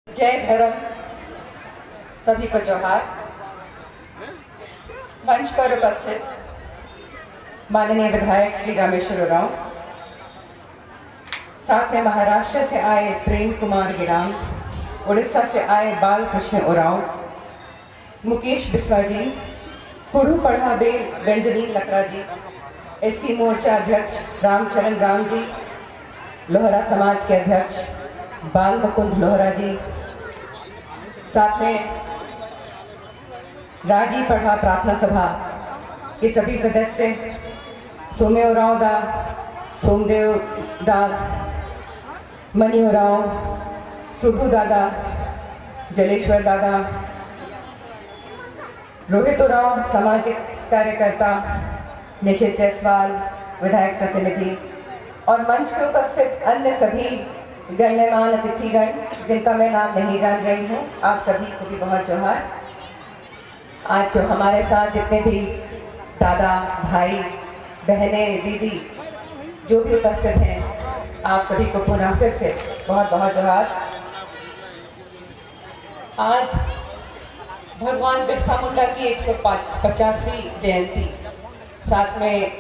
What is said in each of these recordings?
जय धर्म सभी को जोहार। मंच पर उपस्थित माननीय विधायक श्री रामेश्वर उरांव, साथ में महाराष्ट्र से आए प्रेम कुमार गिराम, उड़ीसा से आए बालकृष्ण उरांव, मुकेश बिस्वा जी, पुढ़ू पढ़ा बेल बेंजामिन लकड़ा जी, एससी मोर्चा अध्यक्ष रामचरण राम जी, लोहरा समाज के अध्यक्ष बाल मुकुंद लोहरा जी, साथ में राजी पढ़ा प्रार्थना सभा के सभी सदस्य सोमे उरांव दा, सोमदेव दा, मनी उरांव, सुधु दादा, जलेश्वर दादा, रोहित उरांव सामाजिक कार्यकर्ता, निशित जायसवाल विधायक प्रतिनिधि और मंच पे उपस्थित अन्य सभी गण्यमान्य अतिथिगण जिनका मैं नाम नहीं जान रही हूँ, आप सभी को भी बहुत जोहार। आज जो हमारे साथ जितने भी दादा, भाई, बहनें, दीदी जो भी उपस्थित हैं, आप सभी को पुनः फिर से बहुत बहुत जोहार। आज भगवान बिरसा मुंडा की 150वीं जयंती, साथ में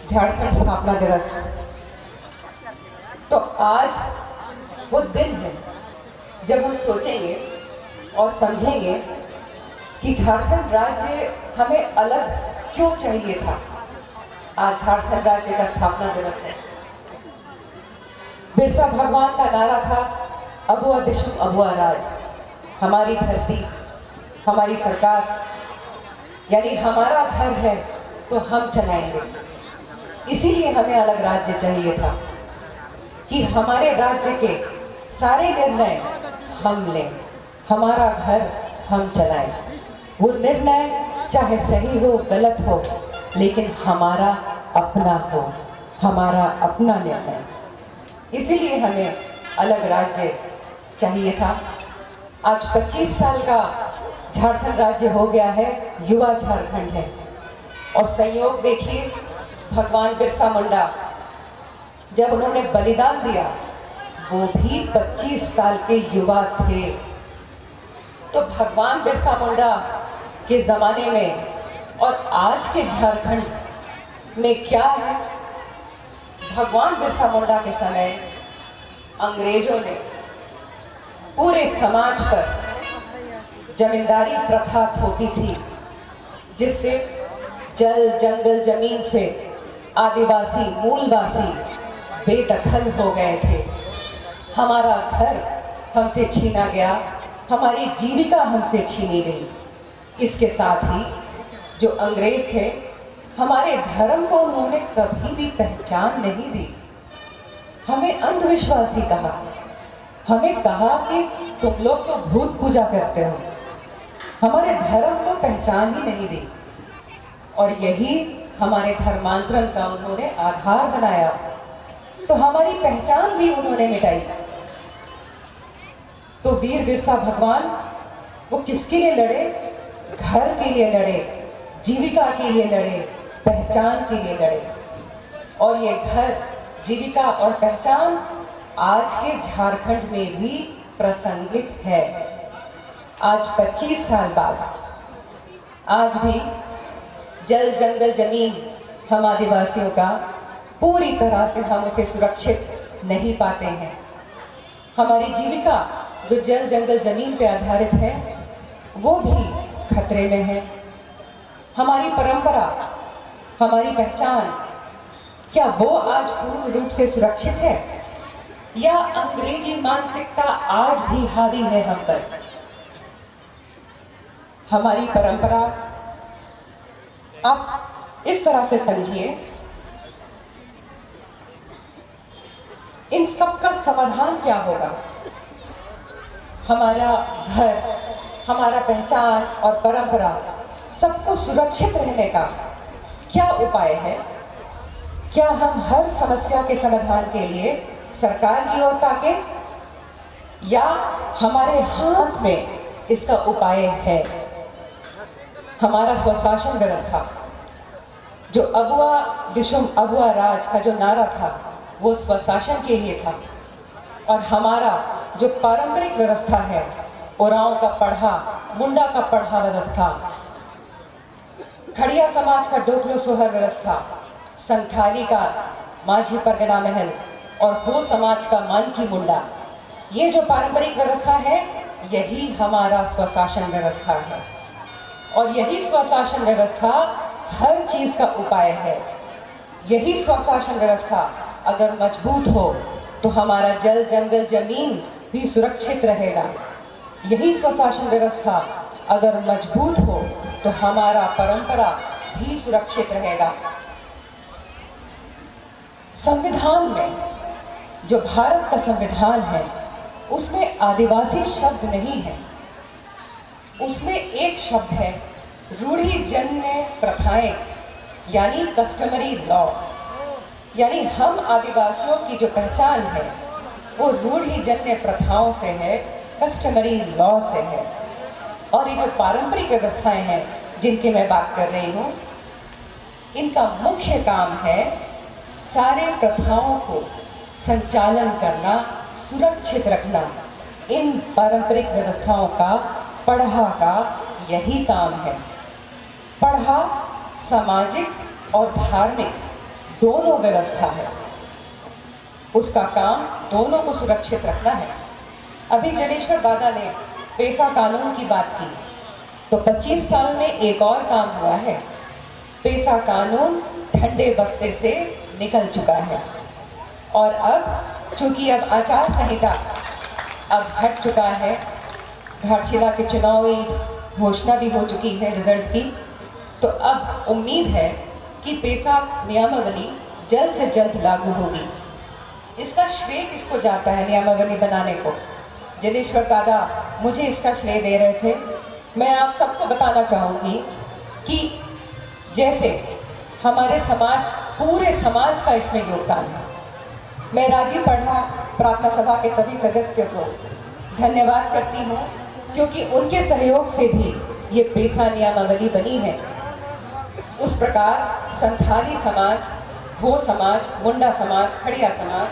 झारखंड स्थापना दिवस। तो आज वो दिन है जब हम सोचेंगे और समझेंगे कि झारखंड राज्य हमें अलग क्यों चाहिए था। आज झारखंड राज्य का स्थापना दिवस है। बिरसा भगवान का नारा था, अबुआ दिशुम अबुआ राज, हमारी धरती हमारी सरकार, यानी हमारा घर है तो हम चलाएंगे। इसीलिए हमें अलग राज्य चाहिए था कि हमारे राज्य के सारे निर्णय हम लें, हमारा घर हम चलाएं। वो निर्णय चाहे सही हो गलत हो, लेकिन हमारा अपना हो, हमारा अपना निर्णय। इसीलिए हमें अलग राज्य चाहिए था। आज 25 साल का झारखंड राज्य हो गया है, युवा झारखंड है। और संयोग देखिए, भगवान बिरसा मुंडा जब उन्होंने बलिदान दिया, वो भी 25 साल के युवा थे। तो भगवान बिरसा मुंडा के जमाने में और आज के झारखंड में क्या है? भगवान बिरसा मुंडा के समय अंग्रेजों ने पूरे समाज पर जमींदारी प्रथा थोपी थी, जिससे जल जंगल जमीन से आदिवासी मूलवासी बेदखल हो गए थे। हमारा घर हमसे छीना गया, हमारी जीविका हमसे छीनी गई। इसके साथ ही जो अंग्रेज थे, हमारे धर्म को उन्होंने कभी भी पहचान नहीं दी। हमें अंधविश्वासी कहा, हमें कहा कि तुम लोग तो भूत पूजा करते हो। हमारे धर्म को पहचान ही नहीं दी और यही हमारे धर्मांतरण का उन्होंने आधार बनाया। तो हमारी पहचान भी उन्होंने मिटाई। तो वीर बिरसा भगवान वो किसके लिए लड़े? घर के लिए लड़े, जीविका के लिए लड़े, पहचान के लिए लड़े। और ये घर, जीविका और पहचान आज के झारखंड में भी प्रासंगिक है। आज 25 साल बाद आज भी जल जंगल जमीन हम आदिवासियों का पूरी तरह से हम उसे सुरक्षित नहीं पाते हैं। हमारी जीविका जो जल जंगल जमीन पे आधारित है, वो भी खतरे में है। हमारी परंपरा, हमारी पहचान, क्या वो आज पूर्ण रूप से सुरक्षित है या अंग्रेजी मानसिकता आज भी हावी है हम पर? हमारी परंपरा आप इस तरह से समझिए, इन सब का समाधान क्या होगा? हमारा घर, हमारा पहचान और परंपरा सबको सुरक्षित रहने का क्या उपाय है? क्या हम हर समस्या के समाधान के लिए सरकार की ओर ताकें या हमारे हाथ में इसका उपाय है? हमारा स्वशासन व्यवस्था, जो अबुआ दिशुम अबुआ राज का जो नारा था, वो स्वशासन के लिए था। और हमारा जो पारंपरिक व्यवस्था है, ओरांव का पढ़ा, मुंडा का पढ़ा व्यवस्था, खड़िया समाज का डोकलो सोहर व्यवस्था, संथाली का माझी परगना महल और हो समाज का मानकी मुंडा, ये जो पारंपरिक व्यवस्था है, यही हमारा स्वशासन व्यवस्था है। और यही स्वशासन व्यवस्था हर चीज का उपाय है। यही स्वशासन व्यवस्था अगर मजबूत हो तो हमारा जल, जंगल, जमीन भी सुरक्षित रहेगा। यही स्वशासन व्यवस्था अगर मजबूत हो तो हमारा परंपरा भी सुरक्षित रहेगा। संविधान में, जो भारत का संविधान है, उसमें आदिवासी शब्द नहीं है। उसमें एक शब्द है रूढ़िजन्य प्रथाएं, यानी कस्टमरी लॉ। यानी हम आदिवासियों की जो पहचान है वो रूढ़िजन्य प्रथाओं से है, कस्टमरी लॉ से है। और ये जो पारंपरिक व्यवस्थाएं हैं जिनकी मैं बात कर रही हूँ, इनका मुख्य काम है सारे प्रथाओं को संचालन करना, सुरक्षित रखना। इन पारंपरिक व्यवस्थाओं का, पढ़ा का यही काम है। पढ़ा सामाजिक और धार्मिक दोनों व्यवस्था है, उसका काम दोनों को सुरक्षित रखना है। अभी जलेश्वर दादा ने पेशा कानून की बात की, तो 25 साल में एक और काम हुआ है। पेशा कानून ठंडे बस्ते से निकल चुका है और अब चूंकि अब आचार संहिता अब हट चुका है, घाटशिला के चुनावी घोषणा भी हो चुकी है रिजल्ट की, तो अब उम्मीद है कि पेशा नियमावली जल्द से जल्द लागू होगी। इसका श्रेय किसको जाता है नियमावली बनाने को? जलेश्वर दादा मुझे इसका श्रेय दे रहे थे। मैं आप सबको बताना चाहूँगी कि जैसे हमारे समाज, पूरे समाज का इसमें योगदान है। मैं राजी पढ़ा प्रार्थना सभा के सभी सदस्यों को धन्यवाद करती हूँ, क्योंकि उनके सहयोग से भी ये पेशा नियमावली बनी है। उस प्रकार संथाली समाज, हो समाज, मुंडा समाज, खड़िया समाज,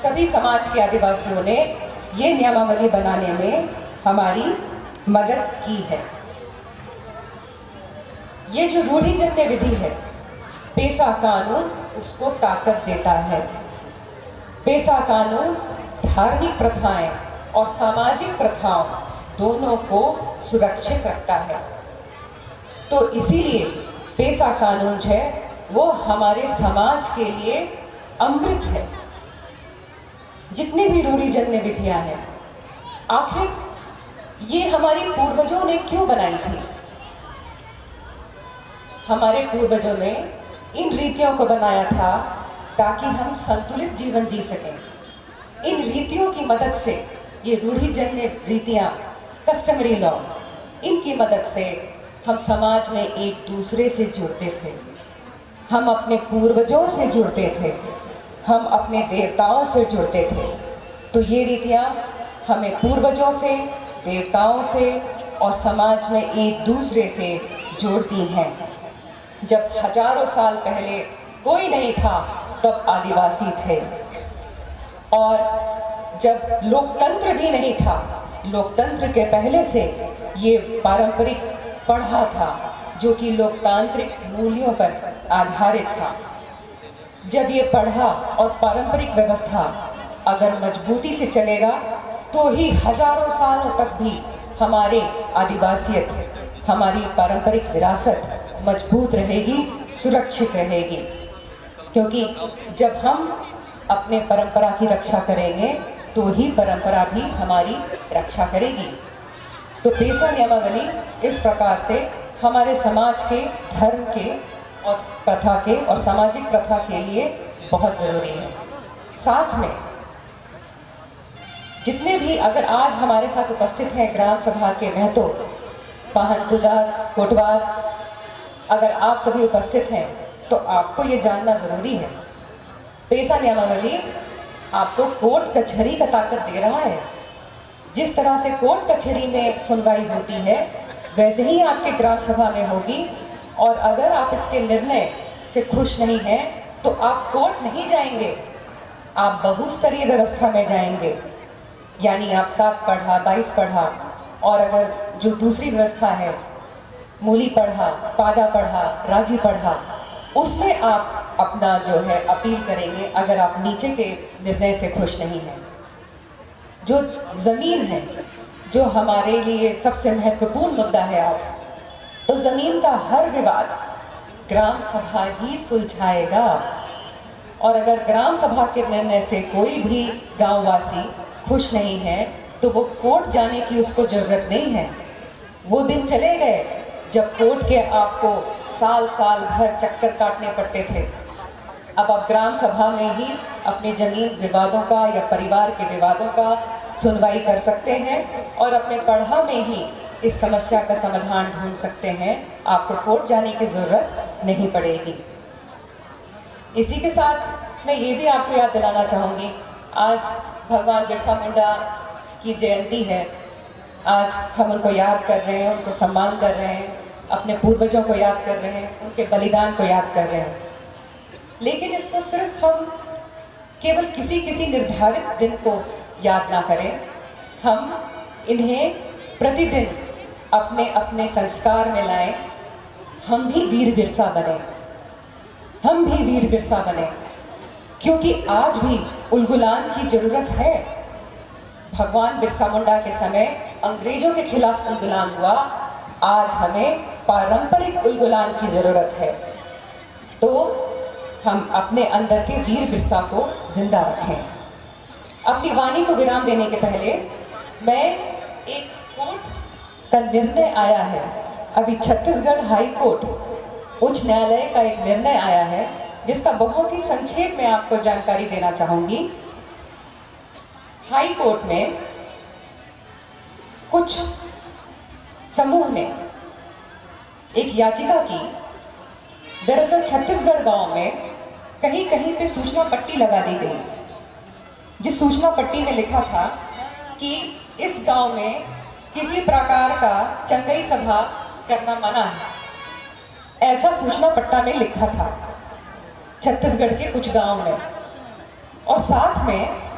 सभी समाज के आदिवासियों ने ये नियमावली बनाने में हमारी मदद की है। ये जो रूढ़िजन्य विधि है, पेशा कानून उसको ताकत देता है। पेशा कानून धार्मिक प्रथाएं और सामाजिक प्रथाओं दोनों को सुरक्षित रखता है। तो इसीलिए पेशा कानून जो है वो हमारे समाज के लिए अमृत है। जितनी भी रूढ़िजन्य विधियां हैं, आखिर ये हमारे पूर्वजों ने क्यों बनाई थी? हमारे पूर्वजों ने इन रीतियों को बनाया था ताकि हम संतुलित जीवन जी सकें। इन रीतियों की मदद से, ये रूढ़िजन्य रीतियां, कस्टमरी लॉ, इनकी मदद से हम समाज में एक दूसरे से जुड़ते थे, हम अपने पूर्वजों से जुड़ते थे, हम अपने देवताओं से जुड़ते थे। तो ये रीतियां हमें पूर्वजों से, देवताओं से और समाज में एक दूसरे से जोड़ती हैं। जब हजारों साल पहले कोई नहीं था, तब आदिवासी थे। और जब लोकतंत्र भी नहीं था, लोकतंत्र के पहले से ये पारंपरिक पढ़ा था, जो कि लोकतांत्रिक मूल्यों पर आधारित था। जब ये पढ़ा और पारंपरिक व्यवस्था अगर मजबूती से चलेगा, तो ही हजारों सालों तक भी हमारे आदिवासियत, हमारी पारंपरिक विरासत मजबूत रहेगी, सुरक्षित रहेगी। क्योंकि जब हम अपने परंपरा की रक्षा करेंगे, तो ही परंपरा भी हमारी रक्षा करेगी। तो पेशा नियमावली इस प्रकार से हमारे समाज के, धर्म के और प्रथा के और सामाजिक प्रथा के लिए बहुत जरूरी है। साथ में जितने भी अगर आज हमारे साथ उपस्थित हैं ग्राम सभा के महतो, पाहन पुजार, कोटवार, अगर आप सभी उपस्थित हैं तो आपको ये जानना जरूरी है, पेशा नियमावली आपको कोर्ट कचहरी का ताकत दे रहा है। जिस तरह से कोर्ट कचहरी में सुनवाई होती है, वैसे ही आपके ग्राम सभा में होगी। और अगर आप इसके निर्णय से खुश नहीं हैं, तो आप कोर्ट नहीं जाएंगे, आप बहुस्तरीय व्यवस्था में जाएंगे। यानी आप 7 पढ़ा 22 पढ़ा, और अगर जो दूसरी व्यवस्था है मूली पढ़ा, पादा पढ़ा, राजी पढ़ा, उसमें आप अपना जो है अपील करेंगे अगर आप नीचे के निर्णय से खुश नहीं हैं। जो जमीन है, जो हमारे लिए सबसे महत्वपूर्ण मुद्दा है आज, तो जमीन का हर विवाद ग्राम सभा ही सुलझाएगा। और अगर ग्राम सभा के निर्णय से कोई भी गांववासी खुश नहीं है तो वो कोर्ट जाने की उसको जरूरत नहीं है। वो दिन चले गए जब कोर्ट के आपको साल साल भर चक्कर काटने पड़ते थे। अब आप ग्राम सभा में ही अपने जमीन विवादों का या परिवार के विवादों का सुनवाई कर सकते हैं और अपने पढ़ा में ही इस समस्या का समाधान ढूंढ सकते हैं। आपको कोर्ट जाने की जरूरत नहीं पड़ेगी। इसी के साथ मैं ये भी आपको याद दिलाना चाहूँगी, आज भगवान बिरसा मुंडा की जयंती है। आज हम उनको याद कर रहे हैं, उनको सम्मान कर रहे हैं, अपने पूर्वजों को याद कर रहे हैं, उनके बलिदान को याद कर रहे हैं। लेकिन इसको सिर्फ हम केवल किसी किसी निर्धारित दिन को याद ना करें, हम इन्हें प्रतिदिन अपने अपने संस्कार में लाएं। हम भी वीर बिरसा बने, हम भी वीर बिरसा बने, क्योंकि आज भी उलगुलान की जरूरत है। भगवान बिरसा मुंडा के समय अंग्रेजों के खिलाफ उलगुलान हुआ, आज हमें पारंपरिक उलगुलान की जरूरत है। तो हम अपने अंदर के वीर बिरसा को जिंदा रखें। अपनी वाणी को विराम देने के पहले मैं एक कोर्ट का निर्णय आया है, अभी छत्तीसगढ़ हाई कोर्ट उच्च न्यायालय का एक निर्णय आया है जिसका बहुत ही संक्षेप में आपको जानकारी देना चाहूंगी। हाई कोर्ट में कुछ समूह ने एक याचिका की। दरअसल छत्तीसगढ़ गांव में कहीं कहीं पे सूचना पट्टी लगा दी गई, जिस सूचना पट्टी में लिखा था कि इस गांव में किसी प्रकार का चंगई सभा करना मना है। ऐसा सूचना पट्टा में लिखा था छत्तीसगढ़ के कुछ गांव में। और साथ में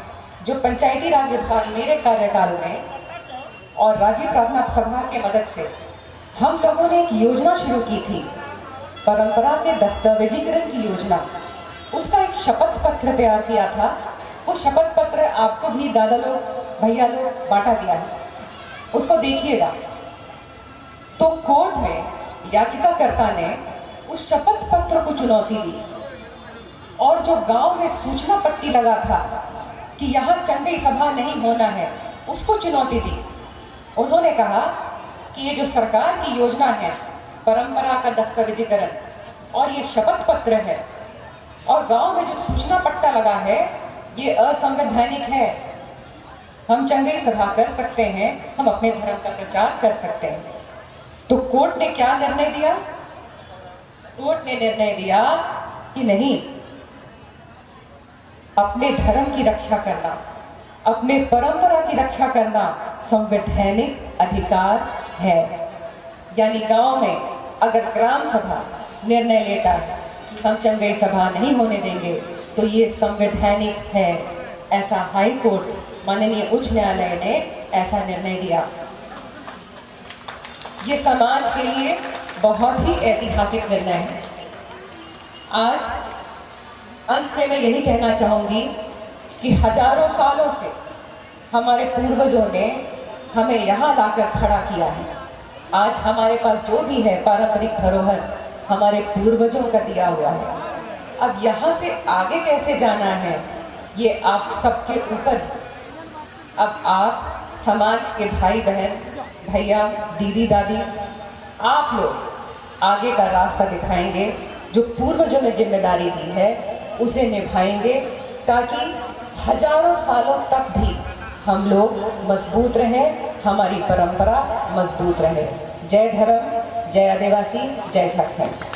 जो पंचायती राज विभाग मेरे कार्यकाल में और राज्य प्रार्थना सभा के मदद से हम लोगों ने एक योजना शुरू की थी, परंपरा के दस्तावेजीकरण की योजना। उसका एक शपथ पत्र तैयार किया था। वो शपथ पत्र आपको भी दादा लोग, भैया लोग बांटा गया है, उसको देखिएगा। तो कोर्ट में याचिकाकर्ता ने उस शपथ पत्र को चुनौती दी और जो गांव में सूचना पट्टी लगा था कि यहाँ चंगई सभा नहीं होना है, उसको चुनौती दी। उन्होंने कहा कि ये जो सरकार की योजना है, परंपरा का दस्तावेजीकरण और ये शपथ पत्र है और गांव में जो सूचना पट्टा लगा है, ये असंवैधानिक है। हम चंगई सभा कर सकते हैं, हम अपने धर्म का प्रचार कर सकते हैं। तो कोर्ट ने क्या निर्णय दिया? कोर्ट ने निर्णय दिया कि नहीं, अपने धर्म की रक्षा करना, अपने परंपरा की रक्षा करना संवैधानिक अधिकार है। यानी गांव में अगर ग्राम सभा निर्णय लेता है कि हम चंगई सभा नहीं होने देंगे तो ये संवैधानिक है। ऐसा हाई कोर्ट माननीय उच्च न्यायालय ने ऐसा निर्णय दिया। ये समाज के लिए बहुत ही ऐतिहासिक निर्णय है। आज अंत में मैं यही कहना चाहूंगी कि हजारों सालों से हमारे पूर्वजों ने हमें यहाँ लाकर खड़ा किया है। आज हमारे पास जो भी है पारंपरिक धरोहर हमारे पूर्वजों का दिया हुआ है। अब यहाँ से आगे कैसे जाना है, ये आप सबके ऊपर। अब आप समाज के भाई बहन, भैया, दीदी, दादी, आप लोग आगे का रास्ता दिखाएंगे। जो पूर्वजों ने जिम्मेदारी दी है उसे निभाएंगे, ताकि हजारों सालों तक भी हम लोग मजबूत रहें, हमारी परंपरा मजबूत रहे। जय धर्म, जय आदिवासी, जय झारखंड।